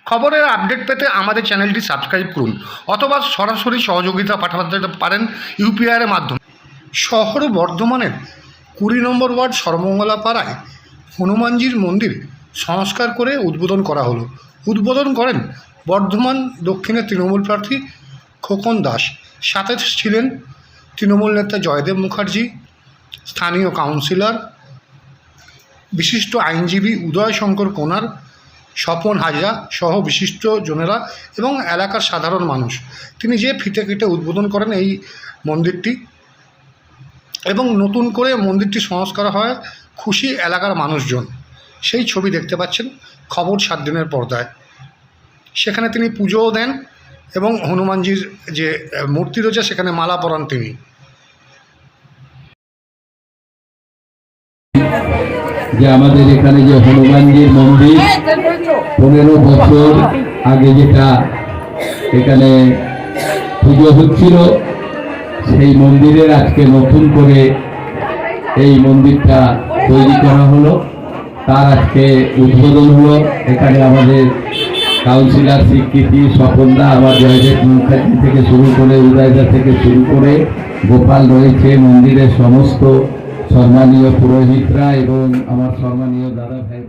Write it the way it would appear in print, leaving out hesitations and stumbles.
খবরের আপডেট পেতে আমাদের চ্যানেলটি সাবস্ক্রাইব করুন অথবা সরাসরি সহযোগিতা পাঠাতে পারেন ইউপিআইয়ের মাধ্যমে। শহর বর্ধমানের 20 নম্বর ওয়ার্ড সর্বমঙ্গলা পাড়ায় হনুমানজির মন্দির সংস্কার করে উদ্বোধন করা হলো। উদ্বোধন করেন বর্ধমান দক্ষিণের তৃণমূল প্রার্থী খোকন দাস। সাথে ছিলেন তৃণমূল নেতা জয়দেব মুখার্জি, স্থানীয় কাউন্সিলর, বিশিষ্ট আইনজীবী উদয় শঙ্কর কোনার, স্বপন হাজরা সহ বিশিষ্ট জনেরা এবং এলাকার সাধারণ মানুষ। তিনি যে ফিতে কেটে উদ্বোধন করেন এই মন্দিরটি এবং নতুন করে মন্দিরটি সংস্কার হয়, খুশি এলাকার মানুষজন। সেই ছবি দেখতে পাচ্ছেন খবর 7 দিনের পর্দায়। সেখানে তিনি পুজোও দেন এবং হনুমানজির যে মূর্তি রয়েছে সেখানে মালা পরান তিনি। যে আমাদের এখানে যে হনুমানজির মন্দির 15 বছর আগে যেটা এখানে পুজো হচ্ছিল, সেই মন্দিরের আজকে নতুন করে এই মন্দিরটা তৈরি করা হলো। তার আজকে উদ্বোধন হলো। এখানে আমাদের কাউন্সিলর স্বীকৃতি স্বপনদা, আমার জয়দেব মুখার্জি থেকে শুরু করে উদয়দা থেকে শুরু করে গোপাল রয়েছে, মন্দিরের সমস্ত সম্মানীয় পুরোহিতরা এবং আমার সম্মানীয় দাদা ভাই।